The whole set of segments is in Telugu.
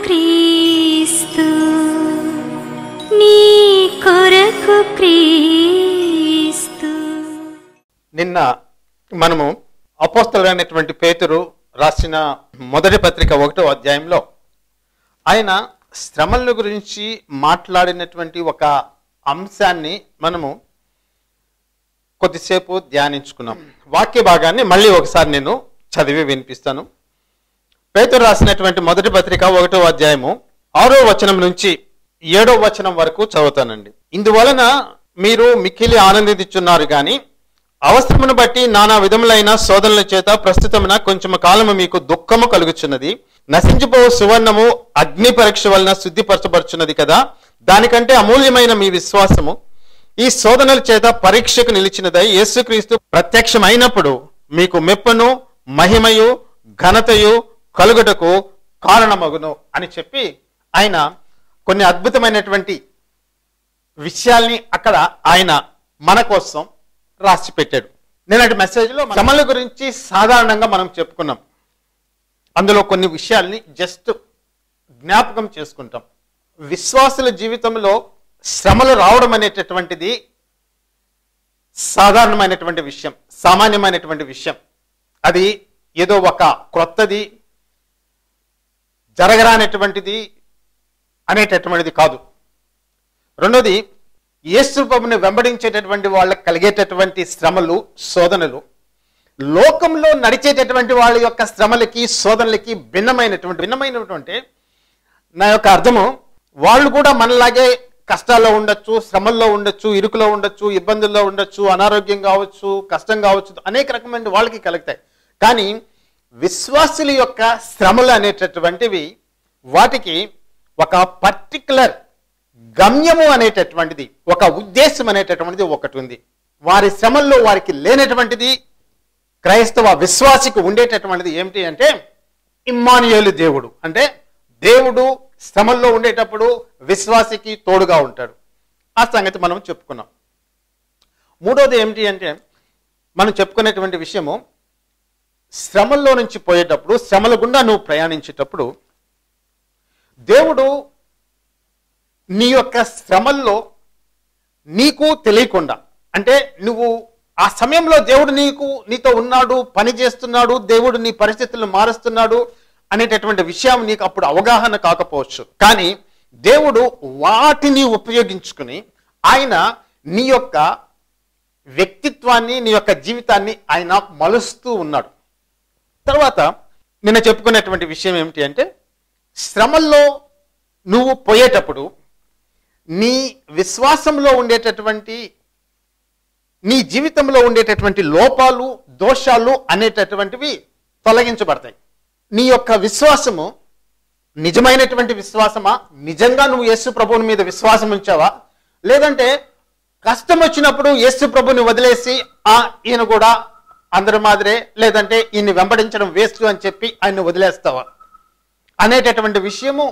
క్రీస్తు నీ కొరకు క్రీస్తు. నిన్న మనము అపోస్తలుడైనటువంటి పేతురు రాసిన మొదటి పత్రిక 1వ అధ్యాయంలో ఆయన శ్రమల గురించి మాట్లాడినటువంటి ఒక అంశాన్ని మనము కొద్దిసేపు ధ్యానించుకున్నాం. వాక్య భాగాన్ని మళ్ళీ ఒకసారి నేను చదివి వినిపిస్తాను. పేతురు రాసినటువంటి మొదటి పత్రిక 1వ అధ్యాయము 6వ వచనం నుంచి 7వ వచనం వరకు చదువుతానండి. ఇందువలన మీరు మిక్కిలి ఆనందించున్నారు గాని అవసరమును బట్టి నానా విధములైన శోధనల చేత ప్రస్తుతమున కొంచెం కాలము మీకు దుఃఖము కలుగుచున్నది. నశించిపో సువర్ణము అగ్ని పరీక్ష వలన శుద్ధిపరచబడుచున్నది కదా, దానికంటే అమూల్యమైన మీ విశ్వాసము ఈ శోధనల చేత పరీక్షకు నిలిచినదై యేసుక్రీస్తు ప్రత్యక్షమైనప్పుడు మీకు మెప్పును మహిమయు ఘనతయు కలుగుటకు కారణమగును అని చెప్పి ఆయన కొన్ని అద్భుతమైనటువంటి విషయాల్ని అక్కడ ఆయన మన కోసం రాసి పెట్టాడు. నేనటి మెసేజ్లో శ్రమల గురించి సాధారణంగా మనం చెప్పుకున్నాం. అందులో కొన్ని విషయాల్ని జస్ట్ జ్ఞాపకం చేసుకుంటాం. విశ్వాసుల జీవితంలో శ్రమలు రావడం అనేటటువంటిది సాధారణమైనటువంటి విషయం, సామాన్యమైనటువంటి విషయం. అది ఏదో ఒక క్రొత్తది, జరగరానటువంటిది అనేటటువంటిది కాదు. రెండోది, యేసు ప్రభువుని వెంబడించేటటువంటి వాళ్ళకి కలిగేటటువంటి శ్రమలు, శోధనలు లోకంలో నడిచేటటువంటి వాళ్ళ యొక్క శ్రమలకి శోధనలకి భిన్నమైనటువంటి నా యొక్క అర్థము, వాళ్ళు కూడా మనలాగే కష్టాల్లో ఉండొచ్చు, శ్రమల్లో ఉండొచ్చు, ఇరుకులో ఉండొచ్చు, ఇబ్బందుల్లో ఉండొచ్చు, అనారోగ్యం కావచ్చు, కష్టం కావచ్చు, అనేక రకమైన వాళ్ళకి కలుగుతాయి. కానీ విశ్వాసుల యొక్క శ్రమలు అనేటటువంటివి వాటికి ఒక పర్టికులర్ గమ్యము అనేటటువంటిది, ఒక ఉద్దేశం అనేటటువంటిది ఒకటి ఉంది. వారి శ్రమల్లో వారికి లేనటువంటిది క్రైస్తవ విశ్వాసికి ఉండేటటువంటిది ఏమిటి అంటే ఇమ్మానుయేలు దేవుడు. అంటే దేవుడు శ్రమల్లో ఉండేటప్పుడు విశ్వాసికి తోడుగా ఉంటాడు. ఆ సంగతి మనం చెప్పుకున్నాం. మూడోది ఏమిటి అంటే మనం చెప్పుకునేటువంటి విషయము, శ్రమల్లో నుంచి పోయేటప్పుడు, శ్రమల గుండా నువ్వు ప్రయాణించేటప్పుడు దేవుడు నీ యొక్క శ్రమల్లో నీకు తెలియకుండా, అంటే నువ్వు ఆ సమయంలో దేవుడు నీతో ఉన్నాడు, పని చేస్తున్నాడు, దేవుడు నీ పరిస్థితులను మారుస్తున్నాడు అనేటటువంటి విషయం నీకు అప్పుడు అవగాహన కాకపోవచ్చు. కానీ దేవుడు వాటిని ఉపయోగించుకుని ఆయన నీ యొక్క వ్యక్తిత్వాన్ని, నీ యొక్క జీవితాన్ని ఆయన మలుస్తూ ఉన్నాడు. తర్వాత నిన్న చెప్పుకునేటువంటి విషయం ఏమిటి అంటే, శ్రమల్లో నువ్వు పోయేటప్పుడు నీ విశ్వాసంలో ఉండేటటువంటి, నీ జీవితంలో ఉండేటటువంటి లోపాలు, దోషాలు అనేటటువంటివి తొలగించబడతాయి. నీ యొక్క విశ్వాసము నిజమైనటువంటి విశ్వాసమా? నిజంగా నువ్వు యేసు ప్రభువుని మీద విశ్వాసం ఉంచావా? లేదంటే కష్టం వచ్చినప్పుడు యేసు ప్రభుని వదిలేసి ఈయన కూడా అందరి మాదిరే, లేదంటే ఈయన్ని వెంబడించడం వేస్ట్ అని చెప్పి ఆయన్ని వదిలేస్తావా అనేటటువంటి విషయము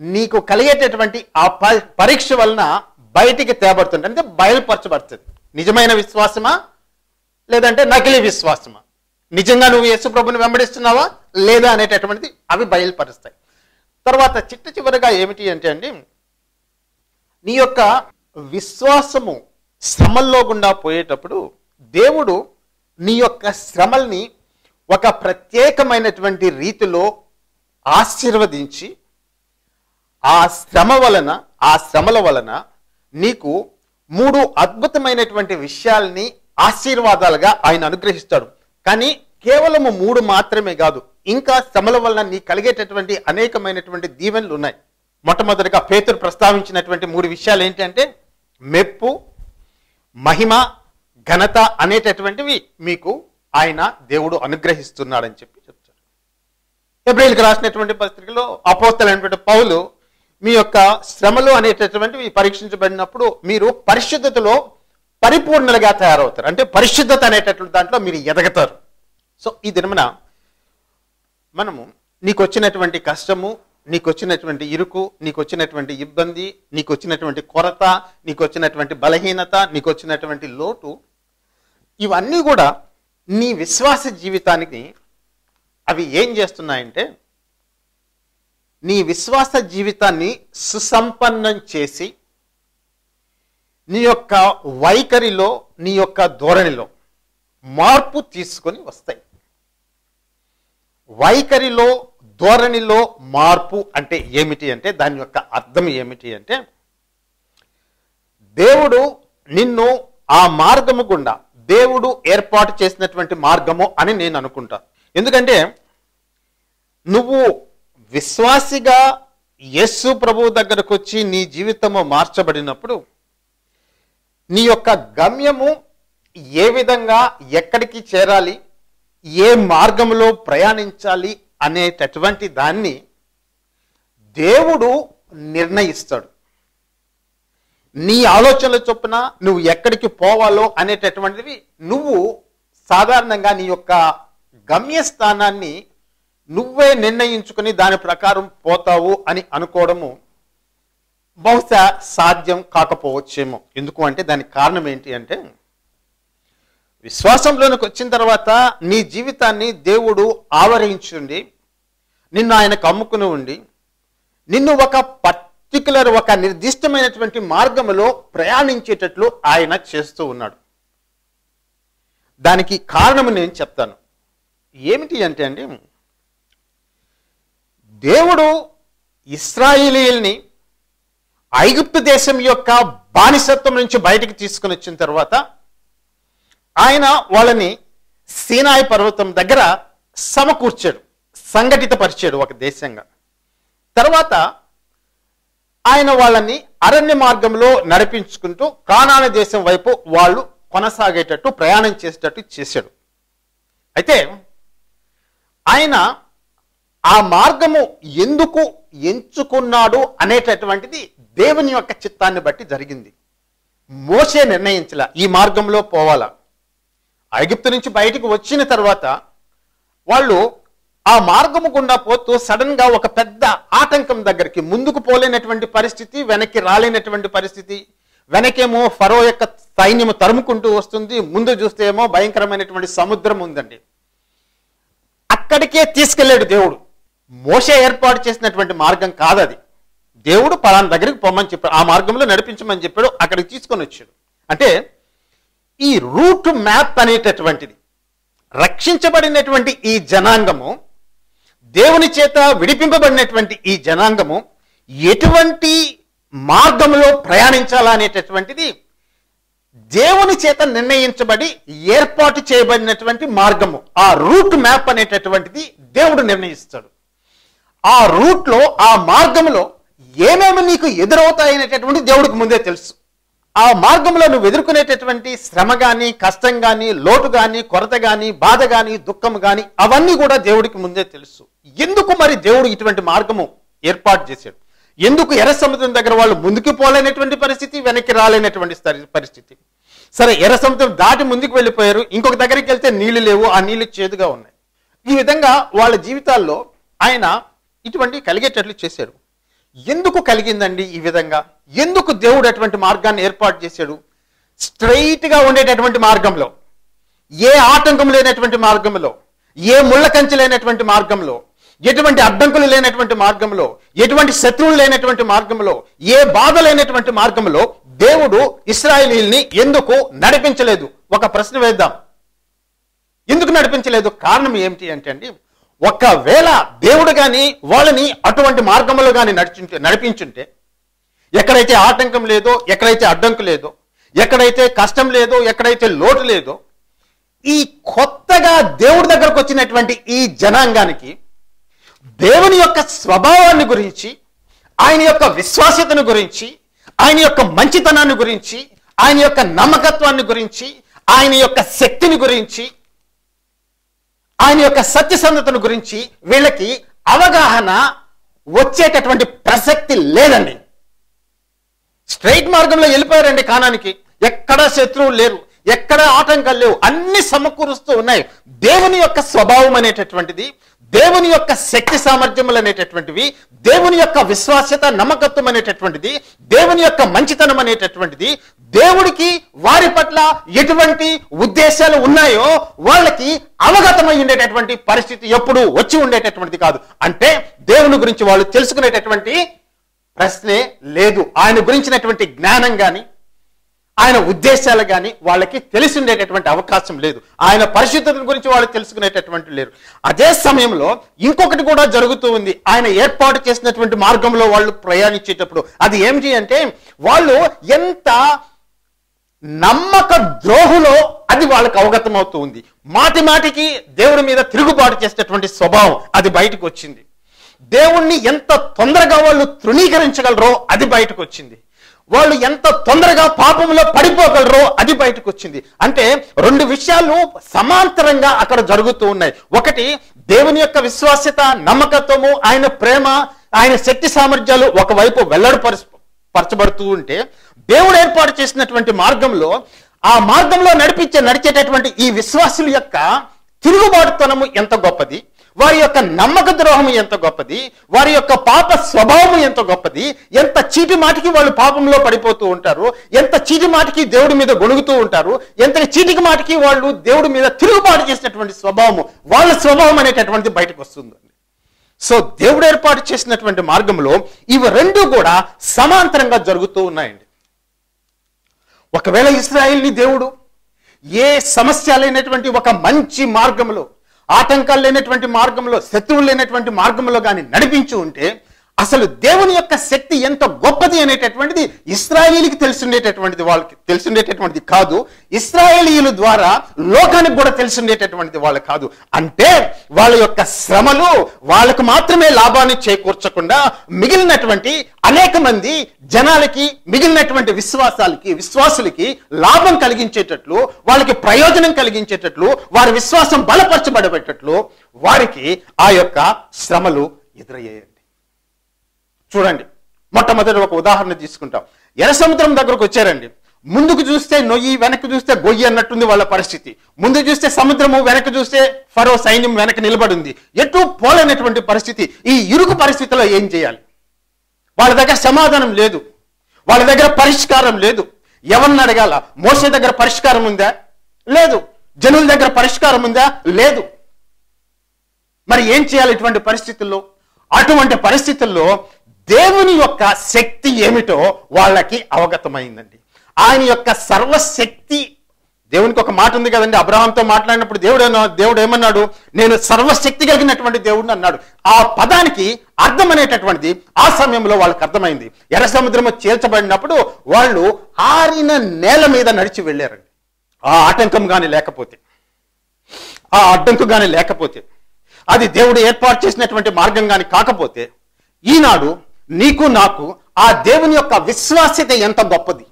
నీకు కలిగేటటువంటి ఆ పరీక్ష వలన బయటికి తేబడుతుంది, అంటే బయలుపరచబడుతుంది. నిజమైన విశ్వాసమా లేదంటే నకిలీ విశ్వాసమా? నిజంగా నువ్వు యేసు ప్రభుని వెంబడిస్తున్నావా లేదా అనేటటువంటిది అవి బయలుపరుస్తాయి. తర్వాత చివరిగా ఏమిటి అంటే అండి, నీ యొక్క విశ్వాసము శ్రమల్లో గుండా పోయేటప్పుడు దేవుడు నీ యొక్క శ్రమల్ని ఒక ప్రత్యేకమైనటువంటి రీతిలో ఆశీర్వదించి ఆ శ్రమల వలన నీకు 3 అద్భుతమైనటువంటి విషయాల్ని ఆశీర్వాదాలుగా ఆయన అనుగ్రహిస్తాడు. కానీ కేవలము 3 మాత్రమే కాదు, ఇంకా శ్రమల వలన నీ కలిగేటటువంటి అనేకమైనటువంటి దీవెనలు ఉన్నాయి. మొట్టమొదటిగా పేతురు ప్రస్తావించినటువంటి 3 విషయాలు ఏంటంటే మెప్పు, మహిమ, ఘనత అనేటటువంటివి మీకు ఆయన దేవుడు అనుగ్రహిస్తున్నాడని చెప్పి చెప్తాడు. హెబ్రీయులకు రాసినటువంటి పత్రికలో అపోస్తలుడైనటువంటి పౌలు మీ యొక్క శ్రమలు అనేటటువంటివి పరీక్షించబడినప్పుడు మీరు పరిశుద్ధతలో పరిపూర్ణులుగా తయారవుతారు, అంటే పరిశుద్ధత అనేటటువంటి దాంట్లో మీరు ఎదగతారు. సో ఈ దినమున మనము నీకు వచ్చినటువంటి కష్టము, నీకు వచ్చినటువంటి ఇరుకు, నీకు వచ్చినటువంటి ఇబ్బంది, నీకు వచ్చినటువంటి కొరత, నీకు వచ్చినటువంటి బలహీనత, నీకు వచ్చినటువంటి లోటు, ఇవన్నీ కూడా నీ విశ్వాస జీవితానికి అవి ఏం చేస్తున్నాయంటే నీ విశ్వాస జీవితాన్ని సుసంపన్నం చేసి నీ యొక్క వైఖరిలో, నీ యొక్క ధోరణిలో మార్పు తీసుకొని వస్తాయి. వైఖరిలో, ధోరణిలో మార్పు అంటే ఏమిటి అంటే, దాని యొక్క అర్థం ఏమిటి అంటే, దేవుడు నిన్ను ఆ మార్గము గుండా, దేవుడు ఏర్పాటు చేసినటువంటి మార్గము అని నేను అనుకుంటా. ఎందుకంటే నువ్వు విశ్వాసిగా యేసు ప్రభువు దగ్గరకు వచ్చి నీ జీవితము మార్చబడినప్పుడు నీ యొక్క గమ్యము ఏ విధంగా, ఎక్కడికి చేరాలి, ఏ మార్గంలో ప్రయాణించాలి అనేటటువంటి దాన్ని దేవుడు నిర్ణయిస్తాడు. నీ ఆలోచనల చొప్పున నువ్వు ఎక్కడికి పోవాలో అనేటటువంటివి నువ్వు సాధారణంగా నీ యొక్క గమ్యస్థానాన్ని నువ్వే నిర్ణయించుకుని దాని ప్రకారం పోతావు అని అనుకోవడము బహుశా సాధ్యం కాకపోవచ్చేమో. ఎందుకు అంటే దానికి కారణం ఏంటి అంటే, విశ్వాసంలోనికి వచ్చిన తర్వాత నీ జీవితాన్ని దేవుడు ఆవరించుండి, నిన్ను ఆయనకు అమ్ముకుని ఉండి, నిన్ను ఒక పర్టికులర్, ఒక నిర్దిష్టమైనటువంటి మార్గంలో ప్రయాణించేటట్లు ఆయన చేస్తూ ఉన్నాడు. దానికి కారణము నేను చెప్తాను. ఏమిటి అంటే అండి, దేవుడు ఇశ్రాయేలీయుల్ని ఐగుప్తు దేశం యొక్క బానిసత్వం నుంచి బయటికి తీసుకుని వచ్చిన తర్వాత ఆయన వాళ్ళని సీనాయి పర్వతం దగ్గర సమకూర్చాడు, సంఘటితపరిచాడు ఒక దేశంగా. తర్వాత ఆయన వాళ్ళని అరణ్య మార్గంలో నడిపించుకుంటూ కానాను దేశం వైపు వాళ్ళు కొనసాగేటట్టు, ప్రయాణం చేసేటట్టు చేశాడు. అయితే ఆయన ఆ మార్గము ఎందుకు ఎంచుకున్నాడు అనేటటువంటిది దేవుని యొక్క చిత్తాన్ని బట్టి జరిగింది. మోషే నిర్ణయించలా ఈ మార్గంలో పోవాలా. ఐగుప్తు నుంచి బయటికి వచ్చిన తర్వాత వాళ్ళు ఆ మార్గము గుండా పోతూ సడన్ గా ఒక పెద్ద ఆటంకం దగ్గరికి, ముందుకు పోలేనటువంటి పరిస్థితి, వెనక్కి రాలేనటువంటి పరిస్థితి. వెనకేమో ఫరో యొక్క సైన్యము తరుముకుంటూ వస్తుంది, ముందు చూస్తే ఏమో భయంకరమైనటువంటి సముద్రం ఉందండి. అక్కడికే తీసుకెళ్ళాడు దేవుడు. మోషే ఏర్పాటు చేసినటువంటి మార్గం కాదు అది. దేవుడు పలానా దగ్గరికి పొమ్మని చెప్పాడు, ఆ మార్గంలో నడిపించమని చెప్పాడు, అక్కడికి తీసుకొని వచ్చాడు. అంటే ఈ రూట్ మ్యాప్ అనేటటువంటిది, రక్షించబడినటువంటి ఈ జనాంగము, దేవుని చేత విడిపింపబడినటువంటి ఈ జనాంగము ఎటువంటి మార్గంలో ప్రయాణించాలా అనేటటువంటిది దేవుని చేత నిర్ణయించబడి ఏర్పాటు చేయబడినటువంటి మార్గము. ఆ రూట్ మ్యాప్ అనేటటువంటిది దేవుడు నిర్ణయిస్తాడు. ఆ రూట్లో, ఆ మార్గంలో ఏమేమి నీకు ఎదురవుతాయనేటటువంటి దేవుడికి ముందే తెలుసు. ఆ మార్గంలో నువ్వు ఎదుర్కొనేటటువంటి శ్రమ కానీ, కష్టం కానీ, లోటు కానీ, కొరత కానీ, బాధ కానీ, దుఃఖం కానీ, అవన్నీ కూడా దేవుడికి ముందే తెలుసు. ఎందుకు మరి దేవుడు ఇటువంటి మార్గము ఏర్పాటు చేశాడు? ఎందుకు ఎర్ర సముద్రం దగ్గర వాళ్ళు ముందుకు పోలేనటువంటి పరిస్థితి, వెనక్కి రాలేనటువంటి పరిస్థితి? సరే, ఎర్ర సముద్రం దాటి ముందుకు వెళ్ళిపోయారు, ఇంకొక దగ్గరికి వెళ్తే నీళ్లు లేవు, ఆ నీళ్లు చేదుగా ఉన్నాయి. ఈ విధంగా వాళ్ళ జీవితాల్లో ఆయన ఇటువంటి కలిగేటట్లు చేశాడు. ఎందుకు కలిగిందండి ఈ విధంగా? ఎందుకు దేవుడు అటువంటి మార్గాన్ని ఏర్పాటు చేశాడు? స్ట్రైట్ గా ఉండేటటువంటి మార్గంలో, ఏ ఆటంకం లేనటువంటి మార్గంలో, ఏ ముళ్ళ కంచె లేనటువంటి మార్గంలో, ఎటువంటి అడ్డంకులు లేనటువంటి మార్గంలో, ఎటువంటి శత్రువులు లేనటువంటి మార్గంలో, ఏ బాధ లేనటువంటి మార్గంలో దేవుడు ఇశ్రాయేలీయుల్ని ఎందుకు నడిపించలేదు? ఒక ప్రశ్న వేద్దాం. ఎందుకు నడిపించలేదు? కారణం ఏమిటి అంటే అండి, ఒకవేళ దేవుడు కానీ వాళ్ళని అటువంటి మార్గంలో కానీ నడిపించుంటే, ఎక్కడైతే ఆటంకం లేదో, ఎక్కడైతే అడ్డంకు లేదో, ఎక్కడైతే కష్టం లేదో, ఎక్కడైతే లోటు లేదో, ఈ కొత్తగా దేవుడి దగ్గరకు వచ్చినటువంటి ఈ జనాంగానికి దేవుని యొక్క స్వభావాన్ని గురించి, ఆయన యొక్క విశ్వాస్యతను గురించి, ఆయన యొక్క మంచితనాన్ని గురించి, ఆయన యొక్క నమ్మకత్వాన్ని గురించి, ఆయన యొక్క శక్తిని గురించి, ఆయన యొక్క సత్యసంధతను గురించి వీళ్ళకి అవగాహన వచ్చేటటువంటి ప్రసక్తి లేదండి. స్ట్రైట్ మార్గంలో వెళ్ళిపోయారండి కానానికి. ఎక్కడ శత్రువులు లేరు, ఎక్కడ ఆటంకాలు లేవు, అన్ని సమకూరుస్తూ ఉన్నాయి. దేవుని యొక్క స్వభావం అనేటటువంటిది, దేవుని యొక్క శక్తి సామర్థ్యములు అనేటటువంటివి, దేవుని యొక్క విశ్వాస్యత, నమ్మకత్వం అనేటటువంటిది, దేవుని యొక్క మంచితనం అనేటటువంటిది, దేవుడికి వారి పట్ల ఎటువంటి ఉద్దేశాలు ఉన్నాయో వాళ్ళకి అవగతమై ఉండేటటువంటి పరిస్థితి ఎప్పుడు వచ్చి ఉండేటటువంటిది కాదు. అంటే దేవుని గురించి వాళ్ళు తెలుసుకునేటటువంటి ప్రశ్నే లేదు. ఆయన గురించినటువంటి జ్ఞానం కానీ ఆయన ఉద్దేశాలు కానీ వాళ్ళకి తెలిసి ఉండేటటువంటి అవకాశం లేదు. ఆయన పరిశుద్ధత గురించి వాళ్ళు తెలుసుకునేటటువంటి లేరు. అదే సమయంలో ఇంకొకటి కూడా జరుగుతూ ఉంది. ఆయన ఏర్పాటు చేసినటువంటి మార్గంలో వాళ్ళు ప్రయాణించేటప్పుడు అది ఏమిటి అంటే, వాళ్ళు ఎంత నమ్మక ద్రోహులో అది వాళ్ళకి అవగతం అవుతూ ఉంది. మాటి మాటికి దేవుడి మీద తిరుగుబాటు చేసేటటువంటి స్వభావం అది బయటకు వచ్చింది. దేవుణ్ణి ఎంత తొందరగా వాళ్ళు తృణీకరించగలరో అది బయటకు వచ్చింది. వాళ్ళు ఎంత తొందరగా పాపంలో పడిపోగలరో అది బయటకు వచ్చింది. అంటే రెండు విషయాలు సమాంతరంగా అక్కడ జరుగుతూ ఉన్నాయి. ఒకటి, దేవుని యొక్క విశ్వాస్యత, నమ్మకత్వము, ఆయన ప్రేమ, ఆయన శక్తి సామర్థ్యాలు ఒకవైపు వెల్లడిపరచబడుతూ ఉంటే, దేవుడు ఏర్పాటు చేసినటువంటి మార్గంలో ఆ మార్గంలో నడిచేటటువంటి ఈ విశ్వాసుల యొక్క తిరుగుబాటుతనము ఎంత గొప్పది, వారి యొక్క నమ్మక ద్రోహం ఎంత గొప్పది, వారి యొక్క పాప స్వభావం ఎంత గొప్పది, ఎంత చీటి మాటికి వాళ్ళు పాపంలో పడిపోతూ ఉంటారు, ఎంత చీటి మాటికి దేవుడి మీద గొణుగుతూ ఉంటారు, ఎంత చీటికి మాటికి వాళ్ళు దేవుడి మీద తిరుగుబాటు చేసినటువంటి స్వభావము, వాళ్ళ స్వభావం అనేటటువంటిది బయటకు వస్తుంది. సో దేవుడు ఏర్పాటు చేసినటువంటి మార్గంలో ఇవి రెండు కూడా సమాంతరంగా జరుగుతూ ఉన్నాయండి. ఒకవేళ ఇశ్రాయేలుని దేవుడు ఏ సమస్య లేనటువంటి ఒక మంచి మార్గంలో, ఆటంకాలు లేనటువంటి మార్గంలో, శత్రువులు లేనటువంటి మార్గంలో కానీ నడిపించి ఉంటే, అసలు దేవుని యొక్క శక్తి ఎంత గొప్పది అనేటటువంటిది ఇశ్రాయేలీకి తెలిసిండేటటువంటిది, వాళ్ళకి తెలిసిండేటటువంటిది కాదు. ఇశ్రాయేలీయుల ద్వారా లోకానికి కూడా తెలిసిండేటటువంటిది వాళ్ళు కాదు. అంటే వాళ్ళ యొక్క శ్రమలు వాళ్ళకు మాత్రమే లాభాన్ని చేకూర్చకుండా మిగిలినటువంటి అనేక మంది జనాలకి, మిగిలినటువంటి విశ్వాసులకి లాభం కలిగించేటట్లు, వాళ్ళకి ప్రయోజనం కలిగించేటట్లు, వారి విశ్వాసం బలపరచబడేటట్లు వారికి ఆ యొక్క శ్రమలు ఎదురయ్యాయండి. చూడండి, మొట్టమొదటి ఒక ఉదాహరణ తీసుకుంటాం. ఎర్ర సముద్రం దగ్గరకు వచ్చారండి. ముందుకు చూస్తే నొయ్యి, వెనక్కి చూస్తే గొయ్యి అన్నట్టుంది వాళ్ళ పరిస్థితి. ముందు చూస్తే సముద్రము, వెనక్కి చూస్తే ఫరో సైన్యం వెనక్కి నిలబడింది. ఎటు పోలేనటువంటి పరిస్థితి. ఈ ఇరుకు పరిస్థితిలో ఏం చేయాలి? వాళ్ళ దగ్గర సమాధానం లేదు, వాళ్ళ దగ్గర పరిష్కారం లేదు. ఎవరిని అడగాల? మోసే దగ్గర పరిష్కారం ఉందా? లేదు. జనుల దగ్గర పరిష్కారం ఉందా? లేదు. మరి ఏం చేయాలి ఇటువంటి పరిస్థితుల్లో? అటువంటి పరిస్థితుల్లో దేవుని యొక్క శక్తి ఏమిటో వాళ్ళకి అవగతమైందండి. ఆయన యొక్క సర్వశక్తి, దేవునికి ఒక మాట ఉంది కదండి, అబ్రహాంతో మాట్లాడినప్పుడు దేవుడు ఏమన్నాడు? నేను సర్వశక్తి కలిగినటువంటి దేవుడిని అన్నాడు. ఆ పదానికి అర్థం అనేటటువంటిది ఆ సమయంలో వాళ్ళకి అర్థమైంది. ఎర్ర సముద్రము చేర్చబడినప్పుడు వాళ్ళు ఆరిన నేల మీద నడిచి వెళ్ళారండి. ఆ ఆటంకం కానీ లేకపోతే, ఆ అడ్డంకు కానీ లేకపోతే, అది దేవుడు ఏర్పాటు చేసినటువంటి మార్గం కానీ కాకపోతే, ఈనాడు నీకు నాకు ఆ దేవుని యొక్క విశ్వాస్యత ఎంత గొప్పది,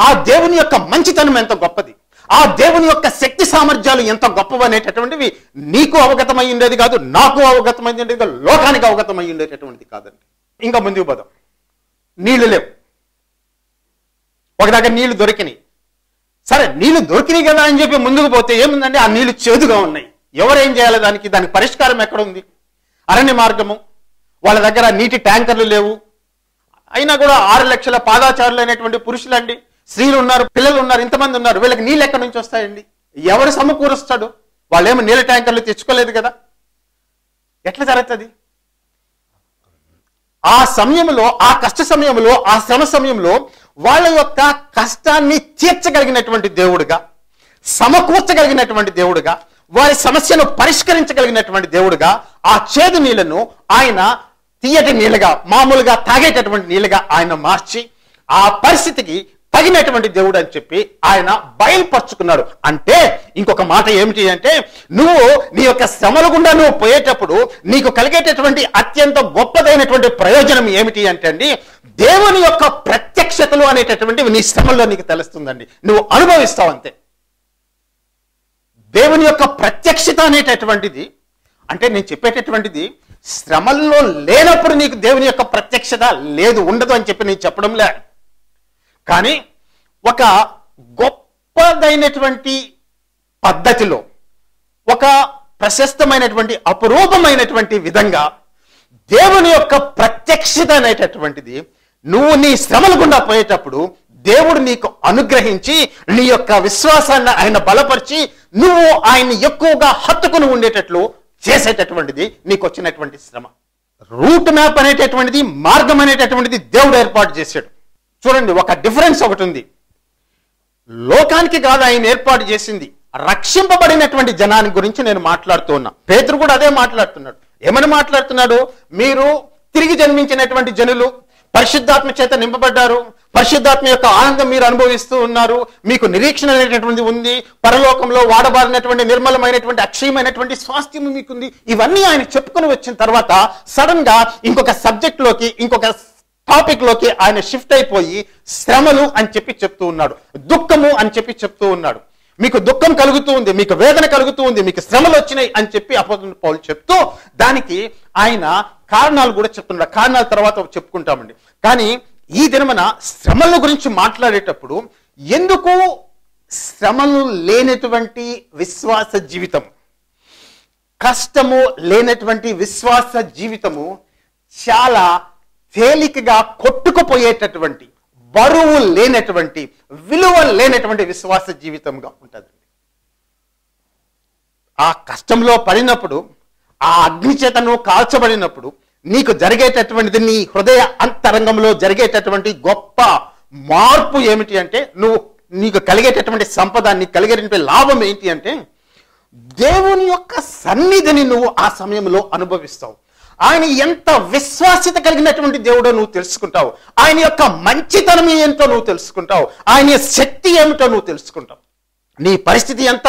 ఆ దేవుని యొక్క మంచితనం ఎంత గొప్పది, ఆ దేవుని యొక్క శక్తి సామర్థ్యాలు ఎంత గొప్పవి అనేటటువంటివి నీకు అవగతమై ఉండేది కాదు, నాకు అవగతమై ఉండేది కాదు, లోకానికి అవగతమై ఉండేటటువంటిది కాదండి. ఇంకా ముందుకు పోదాం. నీళ్లు లేవు, ఒక దగ్గర నీళ్లు దొరికినాయి. సరే, నీళ్లు దొరికినాయి కదా అని చెప్పి ముందుకు పోతే ఏముందండి? ఆ నీళ్లు చేదుగా ఉన్నాయి. ఎవరేం చేయాలి దానికి పరిష్కారం ఎక్కడ ఉంది? అరణ్య మార్గము. వాళ్ళ దగ్గర నీటి ట్యాంకర్లు లేవు. అయినా కూడా 6 లక్షల పాదాచారులు అయినటువంటి పురుషులండి, స్త్రీలు ఉన్నారు, పిల్లలు ఉన్నారు, ఇంతమంది ఉన్నారు. వీళ్ళకి నీళ్ళు ఎక్కడి నుంచి వస్తాయండి? ఎవరు సమకూరుస్తాడు? వాళ్ళేమో నీళ్ళ ట్యాంకర్లు తెచ్చుకోలేదు కదా. ఎట్లా జరుగుతుంది? ఆ సమయంలో, ఆ కష్ట సమయంలో, ఆ శ్రమ సమయంలో వాళ్ళ యొక్క కష్టాన్ని తీర్చగలిగినటువంటి దేవుడుగా, సమకూర్చగలిగినటువంటి దేవుడుగా, వారి సమస్యను పరిష్కరించగలిగినటువంటి దేవుడుగా ఆ చేదు నీళ్లను ఆయన తీయటి నీళ్ళుగా, మామూలుగా తాగేటటువంటి నీళ్ళుగా ఆయన మార్చి ఆ పరిస్థితికి తగినటువంటి దేవుడు అని చెప్పి ఆయన బయలుపరుచుకున్నాడు. అంటే ఇంకొక మాట ఏమిటి అంటే, నువ్వు నీ యొక్క శ్రమల గుండా నువ్వు పోయేటప్పుడు నీకు కలిగేటటువంటి అత్యంత గొప్పదైనటువంటి ప్రయోజనం ఏమిటి అంటే అండి, దేవుని యొక్క ప్రత్యక్షతలు అనేటటువంటివి నీ శ్రమల్లో నీకు తెలుస్తుందండి. నువ్వు అనుభవిస్తావు అంతే. దేవుని యొక్క ప్రత్యక్షత అనేటటువంటిది, అంటే నేను చెప్పేటటువంటిది శ్రమల్లో లేనప్పుడు నీకు దేవుని యొక్క ప్రత్యక్షత లేదు, ఉండదు అని చెప్పి నేను చెప్పడంలే. కానీ ఒక గొప్పదైనటువంటి పద్ధతిలో, ఒక ప్రశస్తమైనటువంటి అపురూపమైనటువంటి విధంగా దేవుని యొక్క ప్రత్యక్షత అనేటటువంటిది నువ్వు నీ శ్రమల గుండా పోయేటప్పుడు దేవుడు నీకు అనుగ్రహించి నీ యొక్క విశ్వాసాన్ని ఆయన బలపరిచి నువ్వు ఆయన్ని ఎక్కువగా హత్తుకుని ఉండేటట్లు చేసేటటువంటిది నీకు వచ్చినటువంటి శ్రమ. రూట్ మ్యాప్ అనేటటువంటిది, మార్గం అనేటటువంటిది దేవుడు ఏర్పాటు చేశాడు. చూడండి, ఒక డిఫరెన్స్ ఒకటి ఉంది. లోకానికి కాదు ఆయన ఏర్పాటు చేసింది, రక్షింపబడినటువంటి జనాన్ని గురించి నేను మాట్లాడుతూ ఉన్నా. పేతురు కూడా అదే మాట్లాడుతున్నాడు. ఏమని మాట్లాడుతున్నాడు? మీరు తిరిగి జన్మించినటువంటి జనులు, పరిశుద్ధాత్మ చేత నింపబడ్డారు, పరిశుద్ధాత్మ యొక్క ఆనందం మీరు అనుభవిస్తూ ఉన్నారు, మీకు నిరీక్షణ అనేటటువంటి ఉంది, పరలోకంలో వాడబారినటువంటి నిర్మలమైనటువంటి అక్షయమైనటువంటి స్వాస్థ్యం మీకుంది. ఇవన్నీ ఆయన చెప్పుకొని వచ్చిన తర్వాత సడన్ గా ఇంకొక సబ్జెక్ట్ లోకి, ఇంకొక టాపిక్ లోకి ఆయన షిఫ్ట్ అయిపోయి శ్రమలు అని చెప్పి చెప్తూ ఉన్నాడు, దుఃఖము అని చెప్పి చెప్తూ ఉన్నాడు. మీకు దుఃఖం కలుగుతూ ఉంది, మీకు వేదన కలుగుతూ ఉంది, మీకు శ్రమలు వచ్చినాయి అని చెప్పి అపోస్తలుడైన పౌలు చెప్తూ దానికి ఆయన కారణాలు కూడా చెప్తున్నాడు. కారణాల తర్వాత చెప్పుకుంటామండి. కానీ ఈ దినమున శ్రమల గురించి మాట్లాడేటప్పుడు ఎందుకు శ్రమలు లేనటువంటి విశ్వాస జీవితం, కష్టము లేనటువంటి విశ్వాస జీవితము చాలా తేలికగా కొట్టుకుపోయేటటువంటి, బరువు లేనటువంటి, విలువ లేనటువంటి విశ్వాస జీవితంగా ఉంటుంది. ఆ కష్టంలో పడినప్పుడు, ఆ అగ్ని చేతను కాల్చబడినప్పుడు నీకు జరిగేటటువంటిది, నీ హృదయ అంతరంగంలో జరిగేటటువంటి గొప్ప మార్పు ఏమిటి అంటే, నీకు కలిగేటటువంటి సంపద, నీకు కలిగేటటువంటి లాభం ఏంటి అంటే, దేవుని యొక్క సన్నిధిని నువ్వు ఆ సమయంలో అనుభవిస్తావు. ఆయన ఎంత విశ్వాస్యత కలిగినటువంటి దేవుడో నువ్వు తెలుసుకుంటావు. ఆయన యొక్క మంచితనం ఏంటో నువ్వు తెలుసుకుంటావు. ఆయన శక్తి ఏమిటో నువ్వు తెలుసుకుంటావు. నీ పరిస్థితి ఎంత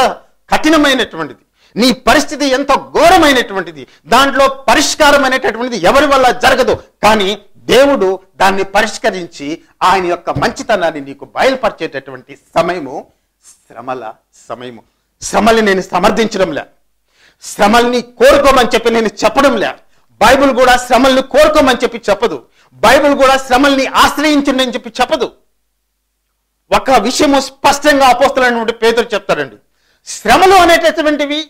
కఠినమైనటువంటిది, నీ పరిస్థితి ఎంత ఘోరమైనటువంటిది, దాంట్లో పరిష్కారం అనేటటువంటిది ఎవరి వల్ల జరగదు. కానీ దేవుడు దాన్ని పరిష్కరించి ఆయన యొక్క మంచితనాన్ని నీకు బయలుపరిచేటటువంటి సమయము శ్రమల సమయము. శ్రమల్ని నేను సమర్థించడంలే, శ్రమల్ని కోరుకోమని చెప్పి నేను చెప్పడంలే. బైబిల్ కూడా శ్రమల్ని కోరుకోమని చెప్పి చెప్పదు. బైబిల్ కూడా శ్రమల్ని ఆశ్రయించండి అని చెప్పి చెప్పదు. ఒక విషయము స్పష్టంగా అపోస్తలుడైన పేతురు చెప్తారండి. శ్రమలు అనేటటువంటివి,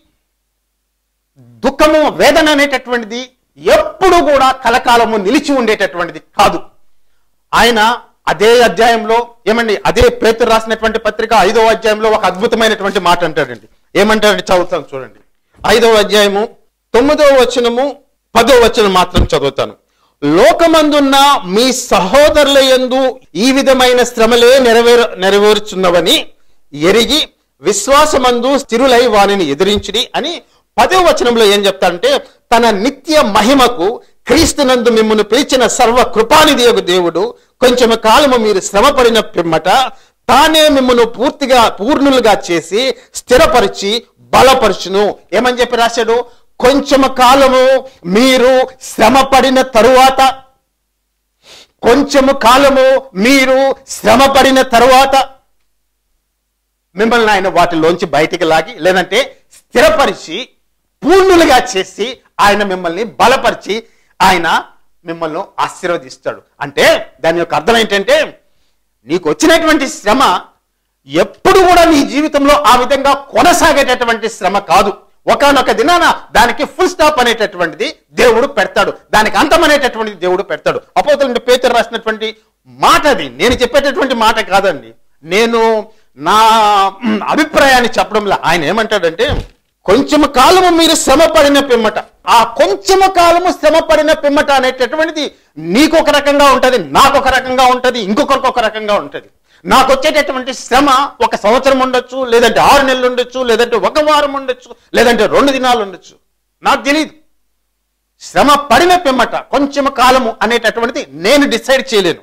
దుఃఖము, వేదన అనేటటువంటిది ఎప్పుడు కూడా కలకాలము నిలిచి ఉండేటటువంటిది కాదు. ఆయన అదే అధ్యాయంలో అదే పేతురు రాసినటువంటి పత్రిక 5వ అధ్యాయంలో ఒక అద్భుతమైనటువంటి మాట అంటాడండి. ఏమంటాడండి? చదువుతాను చూడండి. 5వ అధ్యాయము 9వ వచనము 10వ వచనం మాత్రం చదువుతాను. లోకమందున్న మీ సహోదరుల యందు ఈ విధమైన శ్రమలే నెరవేరుచున్నవని ఎరిగి విశ్వాసమందు స్థిరులై వానిని ఎదిరించిడి అని 10వ వచనంలో ఏం చెప్తాడంటే, తన నిత్య మహిమకు క్రీస్తునందు మిమ్మును పిలిచిన సర్వ కృపానిధి యొక్క దేవుడు కొంచెం కాలము మీరు శ్రమపడిన పిమ్మట తానే మిమ్మును పూర్ణులుగా చేసి స్థిరపరిచి బలపరచును. ఏమని చెప్పి రాశాడు? కొంచెం కాలము మీరు శ్రమపడిన తరువాత, కొంచెము కాలము మీరు శ్రమపడిన తరువాత మిమ్మల్ని ఆయన వాటిలోంచి బయటికి లాగి, లేదంటే స్థిరపరిచి పూర్ణులుగా చేసి ఆయన మిమ్మల్ని బలపరిచి ఆయన మిమ్మల్ని ఆశీర్వదిస్తాడు. అంటే దాని యొక్క అర్థం ఏంటంటే, నీకు వచ్చినటువంటి శ్రమ ఎప్పుడు కూడా నీ జీవితంలో ఆ విధంగా కొనసాగేటటువంటి శ్రమ కాదు. ఒకానొక దినాన దానికి ఫుల్ స్టాప్ అనేటటువంటిది దేవుడు పెడతాడు, దానికి అంతం అనేటటువంటిది దేవుడు పెడతాడు. అపోస్తలుడైన పేతురు రాసినటువంటి మాట అది, నేను చెప్పేటటువంటి మాట కాదండి. నేను నా అభిప్రాయాన్ని చెప్పడంలో ఆయన ఏమంటాడంటే, కొంచెము కాలము మీరు శ్రమ పడిన పిమ్మట, ఆ కొంచెము కాలము శ్రమ పడిన పిమ్మట అనేటటువంటిది నీకు ఒక రకంగా ఉంటుంది, నాకు ఒక రకంగా ఉంటుంది, ఇంకొకరికి ఒక రకంగా ఉంటుంది. నాకు వచ్చేటటువంటి శ్రమ 1 సంవత్సరం ఉండొచ్చు, లేదంటే 6 నెలలు ఉండొచ్చు, లేదంటే 1 వారం ఉండొచ్చు, లేదంటే 2 దినాలు ఉండొచ్చు, నాకు తెలియదు. శ్రమ పడిన పిమ్మట కొంచెం కాలము అనేటటువంటిది నేను డిసైడ్ చేయలేను,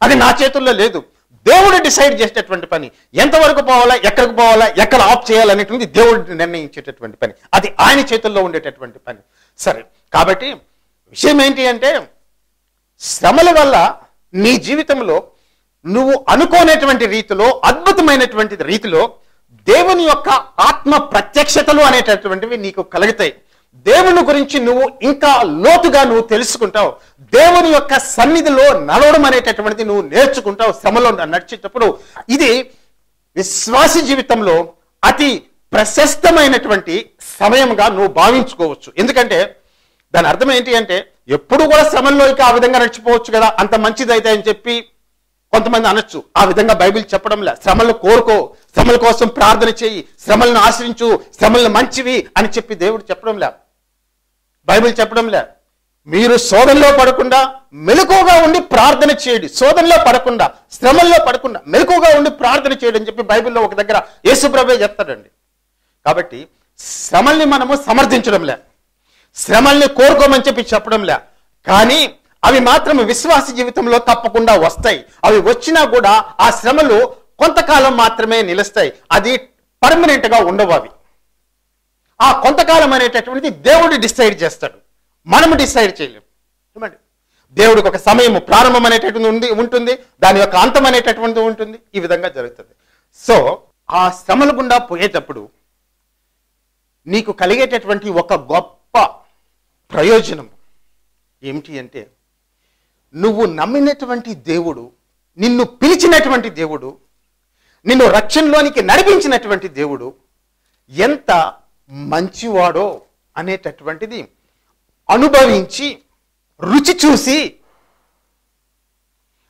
అది నా చేతుల్లో లేదు. దేవుడు డిసైడ్ చేసేటటువంటి పని, ఎంతవరకు పోవాలా, ఎక్కడికి పోవాలా, ఎక్కడ ఆఫ్ చేయాలనేటువంటి దేవుడు నిర్ణయించేటటువంటి పని, అది ఆయన చేతుల్లో ఉండేటటువంటి పని. సరే, కాబట్టి విషయం ఏంటి అంటే, శ్రమల వల్ల నీ జీవితంలో నువ్వు అనుకోనేటువంటి రీతిలో, అద్భుతమైనటువంటి రీతిలో దేవుని యొక్క ఆత్మ ప్రత్యక్షతలు అనేటటువంటివి నీకు కలుగుతాయి. దేవుని గురించి నువ్వు ఇంకా లోతుగా నువ్వు తెలుసుకుంటావు. దేవుని యొక్క సన్నిధిలో నడవడం అనేటటువంటిది నువ్వు నేర్చుకుంటావు శ్రమలో నడిచేటప్పుడు. ఇది విశ్వాస జీవితంలో అతి ప్రశస్తమైనటువంటి సమయంగా నువ్వు భావించుకోవచ్చు. ఎందుకంటే దాని అర్థం ఏంటి అంటే, ఎప్పుడు కూడా శ్రమల్లో ఇక ఆ విధంగా నడిచిపోవచ్చు కదా, అంత మంచిదైతే అని చెప్పి కొంతమంది అనొచ్చు. ఆ విధంగా బైబిల్ చెప్పడంలే. శ్రమలను కోరుకో, శ్రమల కోసం ప్రార్థన చేయి, శ్రమలను ఆశ్రయించు, శ్రమలను మంచివి అని చెప్పి దేవుడు చెప్పడంలే, బైబిల్ చెప్పడంలే. మీరు శోధనలో పడకుండా మెలకువగా ఉండి ప్రార్థన చేయండి. శోధనలో పడకుండా, శ్రమల్లో పడకుండా మెలకువగా ఉండి ప్రార్థన చేయడం అని చెప్పి బైబిల్లో ఒక దగ్గర యేసుప్రభువే చెప్తాడండి. కాబట్టి శ్రమల్ని మనము సమర్థించడంలే, శ్రమల్ని కోరుకోమని చెప్పి చెప్పడంలే, కానీ అవి మాత్రం విశ్వాస జీవితంలో తప్పకుండా వస్తాయి. అవి వచ్చినా కూడా ఆ శ్రమలు కొంతకాలం మాత్రమే నిలుస్తాయి. అది పర్మనెంట్ గా ఉండవు. అవి ఆ కొంతకాలం అనేటటువంటిది దేవుడు డిసైడ్ చేస్తాడు, మనము డిసైడ్ చేయలేము. ఏమండి, దేవుడికి ఒక సమయం ప్రారంభం అనేటటువంటి ఉంటుంది, దాని యొక్క అంతం అనేటటువంటిది ఉంటుంది. ఈ విధంగా జరుగుతుంది. సో ఆ శ్రమల గుండా పోయేటప్పుడు నీకు కలిగేటటువంటి ఒక గొప్ప ప్రయోజనం ఏమిటి అంటే, నువ్వు నమ్మినటువంటి దేవుడు, నిన్ను పిలిచినటువంటి దేవుడు, నిన్ను రక్షణలోనికి నడిపించినటువంటి దేవుడు ఎంత మంచివాడో అనేటటువంటిది అనుభవించి, రుచి చూసి,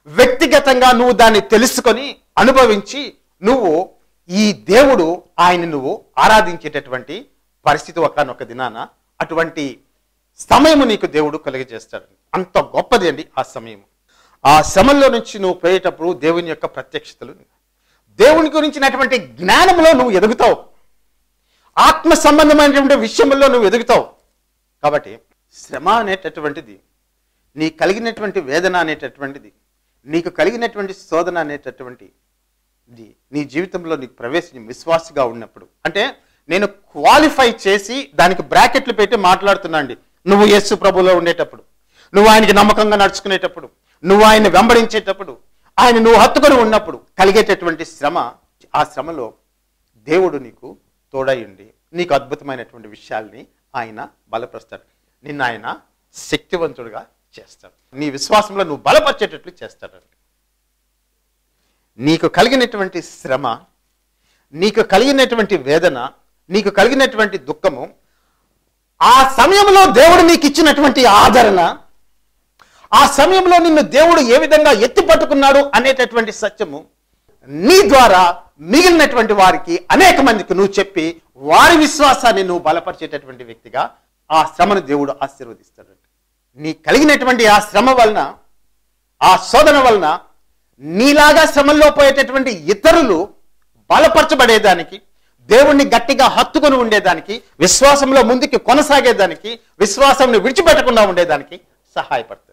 వ్యక్తిగతంగా నువ్వు దాన్ని తెలుసుకొని అనుభవించి, నువ్వు ఈ దేవుడు ఆయన నువ్వు ఆరాధించేటటువంటి పరిస్థితి ఒకనొక దినాన అటువంటి సమయము నీకు దేవుడు కలిగజేస్తాడు. అంత గొప్పది అండి ఆ సమయం. ఆ శ్రమంలో నుంచి నువ్వు పోయేటప్పుడు దేవుని యొక్క ప్రత్యక్షతలు, దేవుని గురించినటువంటి జ్ఞానంలో నువ్వు ఎదుగుతావు, ఆత్మ సంబంధమైనటువంటి విషయంలో నువ్వు ఎదుగుతావు. కాబట్టి శ్రమ అనేటటువంటిది, నీ కలిగినటువంటి వేదన అనేటటువంటిది, నీకు కలిగినటువంటి శోధన అనేటటువంటిది నీ జీవితంలో నీకు ప్రవేశించి విశ్వాసిగా ఉన్నప్పుడు, అంటే నేను క్వాలిఫై చేసి దానికి బ్రాకెట్లు పెట్టి మాట్లాడుతున్నా అండి. నువ్వు యేసు ప్రభువులో ఉండేటప్పుడు, నువ్వు ఆయనకి నమ్మకంగా నడుచుకునేటప్పుడు, నువ్వు ఆయన వెంబడించేటప్పుడు, ఆయన నువ్వు హత్తుకొని ఉన్నప్పుడు కలిగేటటువంటి శ్రమ, ఆ శ్రమలో దేవుడు నీకు తోడై ఉండి నీకు అద్భుతమైనటువంటి విషయాల్ని ఆయన బలపరుస్తాడు. నిన్ను ఆయన శక్తివంతుడుగా చేస్తాడు. నీ విశ్వాసంలో నువ్వు బలపరిచేటట్లు చేస్తాడండి. నీకు కలిగినటువంటి శ్రమ, నీకు కలిగినటువంటి వేదన, నీకు కలిగినటువంటి దుఃఖము, ఆ సమయంలో దేవుడు నీకు ఇచ్చినటువంటి ఆదరణ, ఆ సమయంలో నిన్ను దేవుడు ఏ విధంగా ఎత్తి పట్టుకున్నాడు అనేటటువంటి సత్యము నీ ద్వారా మిగిలినటువంటి వారికి, అనేక మందికి నువ్వు చెప్పి వారి విశ్వాసాన్ని నువ్వు బలపరిచేటటువంటి వ్యక్తిగా ఆ శ్రమను దేవుడు ఆశీర్వదిస్తాడు. నీ కలిగినటువంటి ఆ శ్రమ వలన, ఆ శోధన వలన నీలాగా శ్రమల్లో పోయేటటువంటి ఇతరులు బలపరచబడేదానికి, దేవుణ్ణి గట్టిగా హత్తుకొని ఉండేదానికి, విశ్వాసంలో ముందుకు కొనసాగేదానికి, విశ్వాసంను విడిచిపెట్టకుండా ఉండేదానికి సహాయపడుతుంది.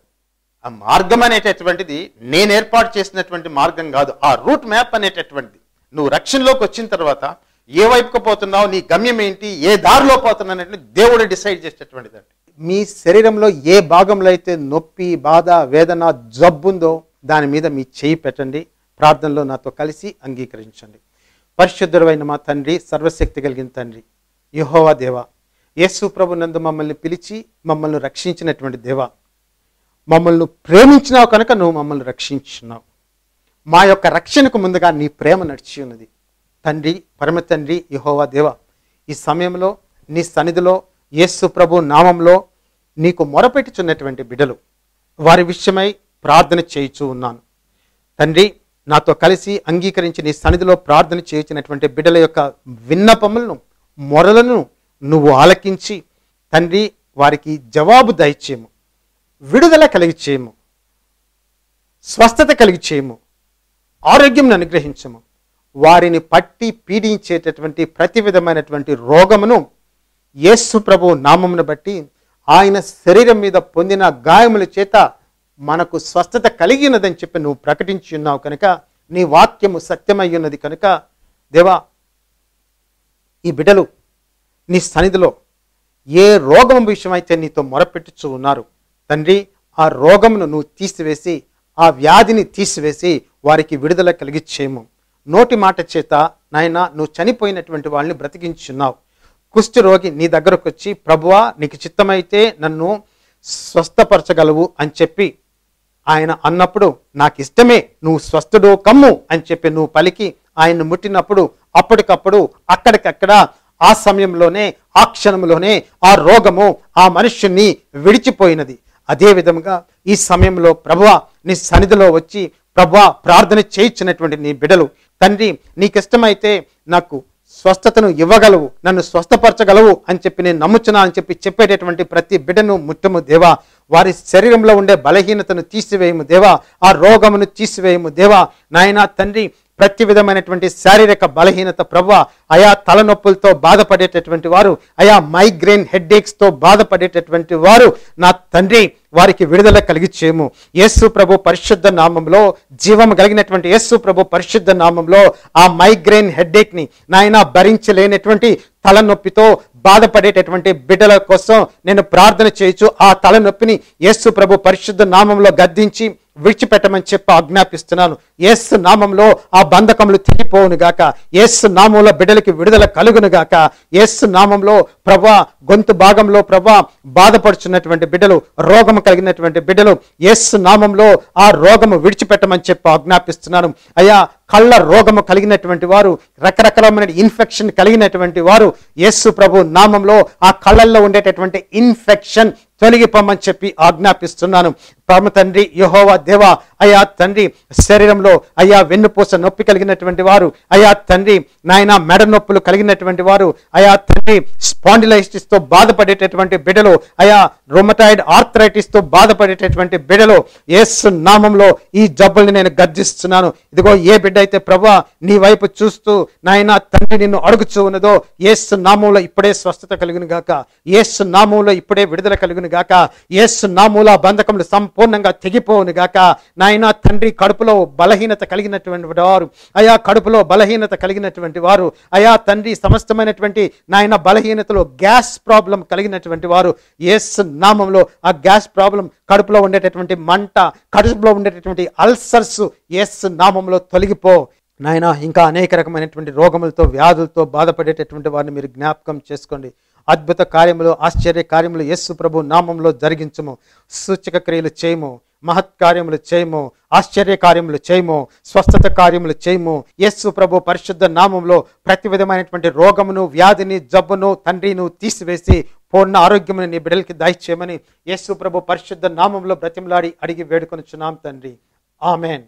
ఆ మార్గం అనేటటువంటిది నేను ఏర్పాటు చేసినటువంటి మార్గం కాదు. ఆ రూట్ మ్యాప్ అనేటటువంటిది నువ్వు రక్షణలోకి వచ్చిన తర్వాత ఏ వైపుకు పోతున్నావు, నీ గమ్యం ఏంటి, ఏ దారిలో పోతున్నావు అనేది దేవుడు డిసైడ్ చేసేటటువంటిది. మీ శరీరంలో ఏ భాగంలో అయితే నొప్పి, బాధ, వేదన, జబ్బుందో దాని మీద మీ చేయి పెట్టండి. ప్రార్థనలో నాతో కలిసి అంగీకరించండి. పరిశుద్ధుడైన మా తండ్రి, సర్వశక్తి కలిగిన తండ్రి, యెహోవా దేవా, యేసు ప్రభు నందు మమ్మల్ని పిలిచి మమ్మల్ని రక్షించినటువంటి దేవా, మమ్మల్ని ప్రేమించినావు కనుక నువ్వు మమ్మల్ని రక్షించున్నావు. మా యొక్క రక్షణకు ముందుగా నీ ప్రేమ నడిచి ఉన్నది. తండ్రి, పరమ తండ్రి, యెహోవా దేవా, ఈ సమయంలో నీ సన్నిధిలో యేసు ప్రభు నామంలో నీకు మొరపెట్టుచున్నటువంటి బిడ్డలు, వారి విషయమై ప్రార్థన చేయుచూ ఉన్నాను. తండ్రి, నాతో కలిసి అంగీకరించి నీ సన్నిధిలో ప్రార్థన చేయించినటువంటి బిడ్డల యొక్క విన్నపములను, మొరలను నువ్వు ఆలకించి తండ్రి వారికి జవాబు దయచేయము, విడుదల కలిగి చేయము, స్వస్థత కలిగి చేయము, ఆరోగ్యం అనుగ్రహించము. వారిని పట్టి పీడించేటటువంటి ప్రతి విధమైనటువంటి రోగమును యేసు ప్రభు నామమును బట్టి ఆయన శరీరం మీద పొందిన గాయముల చేత మనకు స్వస్థత కలిగినదని చెప్పి నువ్వు ప్రకటించి ఉన్నావు కనుక, నీ వాక్యము సత్యమై ఉన్నది కనుక దేవా, ఈ బిడ్డలు నీ సన్నిధిలో ఏ రోగం విషయమైతే నీతో మొరపెట్టుచూ ఉన్నారు తండ్రి, ఆ రోగమును నువ్వు తీసివేసి, ఆ వ్యాధిని తీసివేసి వారికి విడుదల కలిగిచ్చేయము. నోటి మాట చేత నాయన నువ్వు చనిపోయినటువంటి వాళ్ళని బ్రతికించున్నావు. కుష్ఠ రోగి నీ దగ్గరకు వచ్చి, ప్రభువా నీకు చిత్తమైతే నన్ను స్వస్థపరచగలవు అని చెప్పి ఆయన అన్నప్పుడు, నాకు ఇష్టమే, నువ్వు స్వస్థుడు కమ్ము అని చెప్పి నువ్వు పలికి ఆయన్ను ముట్టినప్పుడు అప్పటికప్పుడు అక్కడికక్కడ ఆ సమయంలోనే, ఆ క్షణంలోనే ఆ రోగము ఆ మనుష్యుని విడిచిపోయినది. అదే విధంగా ఈ సమయంలో ప్రభువా నీ సన్నిధిలో వచ్చి ప్రభువా ప్రార్థన చేయించినటువంటి నీ బిడ్డలు తండ్రి, నీకిష్టమైతే నాకు స్వస్థతను ఇవ్వగలవు, నన్ను స్వస్థపరచగలవు అని చెప్పి నేను నమ్ముచున్నా అని చెప్పి చెప్పేటటువంటి ప్రతి బిడ్డను ముట్టము దేవా. వారి శరీరంలో ఉండే బలహీనతను తీసివేయము దేవా, ఆ రోగమును తీసివేయము దేవా. నాయనా తండ్రి, ప్రతి విధమైనటువంటి శారీరక బలహీనత ప్రభువా, ఆయా తలనొప్పులతో బాధపడేటటువంటి వారు, ఆయా మైగ్రేన్ హెడ్ఏక్స్తో బాధపడేటటువంటి వారు నా తండ్రి, వారికి విడుదల కలిగిచ్చేము యేసు ప్రభు పరిశుద్ధ నామంలో. జీవము కలిగినటువంటి యేసు ప్రభు పరిశుద్ధ నామంలో ఆ మైగ్రేన్ హెడ్ఏక్ని నాయన భరించలేనటువంటి తలనొప్పితో బాధపడేటటువంటి బిడ్డల కోసం నేను ప్రార్థన చేయొచ్చు. ఆ తలనొప్పిని యేసు ప్రభు పరిశుద్ధ నామంలో గద్దించి విడిచిపెట్టమని చెప్పి ఆజ్ఞాపిస్తున్నాను. యేసు నామంలో ఆ బంధకములు తెగిపోవును గాక. యేసు నామంలో బిడ్డలకి విడుదల కలుగును గాక. యేసు నామంలో ప్రభా, గొంతు భాగంలో ప్రభా బాధపడుచున్నటువంటి బిడ్డలు, రోగము కలిగినటువంటి బిడ్డలు, యేసు నామంలో ఆ రోగము విడిచిపెట్టమని చెప్పి ఆజ్ఞాపిస్తున్నాను. అయ్యా, కళ్ళ రోగము కలిగినటువంటి వారు, రకరకాలమైన ఇన్ఫెక్షన్ కలిగినటువంటి వారు, యేసు ప్రభు నామంలో ఆ కళ్ళల్లో ఉండేటటువంటి ఇన్ఫెక్షన్ తొలగిపోమని చెప్పి ఆజ్ఞాపిస్తున్నాను. పరమ తండ్రి యెహోవా దేవా, అయా తండ్రి, శరీరంలో అయా వెన్నుపూస నొప్పి కలిగినటువంటి వారు, అయా తండ్రి నాయన మెడ నొప్పులు కలిగినటువంటి వారు, అయా తండ్రి స్పాండిలైటిస్తో బాధపడేటటువంటి బిడ్డలు, అయా రొమటాయిడ్ ఆర్థరైటిస్తో బాధపడేటటువంటి బిడ్డలు, యేసు నామంలో ఈ జబ్బుల్ని నేను గర్జిస్తున్నాను. ఇదిగో ఏ బిడ్డ అయితే ప్రభువా నీ వైపు చూస్తూ నాయన తండ్రి నిన్ను అడుగుచూ ఉన్నదో, యేసు నామంలో ఇప్పుడే స్వస్థత కలుగును గాక. యేసు నామంలో ఇప్పుడే విడుదల కలుగును గాక. యేసు నామంలో బంధకములు సంపూర్ణంగా తెగిపోవును గాక. నాయన తండ్రి, కడుపులో బలహీనత కలిగినటువంటి వారు, అయా కడుపులో బలహీనత కలిగినటువంటి వారు, అయా తండ్రి సమస్తమైనటువంటి నాయన బలహీనతలో గ్యాస్ ప్రాబ్లం కలిగినటువంటి వారు, యేసు నామంలో ఆ గ్యాస్ ప్రాబ్లం, కడుపులో ఉండేటటువంటి మంట, కడుపులో ఉండేటటువంటి అల్సర్స్ యేసు నామంలో తొలగిపో నాయన. ఇంకా అనేక రకమైనటువంటి రోగములతో, వ్యాధులతో బాధపడేటటువంటి వారిని మీరు జ్ఞాపకం చేసుకోండి. అద్భుత కార్యములు, ఆశ్చర్య కార్యములు యేసు ప్రభు నామంలో జరిగించము. సూచక క్రియలు చేయము, మహత్ కార్యములు చేయము, ఆశ్చర్య కార్యములు చేయము, స్వస్థత కార్యములు చేయము. యేసు ప్రభు పరిశుద్ధ నామంలో ప్రతి విధమైనటువంటి రోగమును, వ్యాధిని, జబ్బును తండ్రి నువ్వు తీసివేసి పూర్ణ ఆరోగ్యమును నీ బిడ్డలకి దయచేయమని యేసు ప్రభు పరిశుద్ధ నామంలో బ్రతిమలాడి అడిగి వేడుకొనుచున్నాం తండ్రి. ఆమెన్.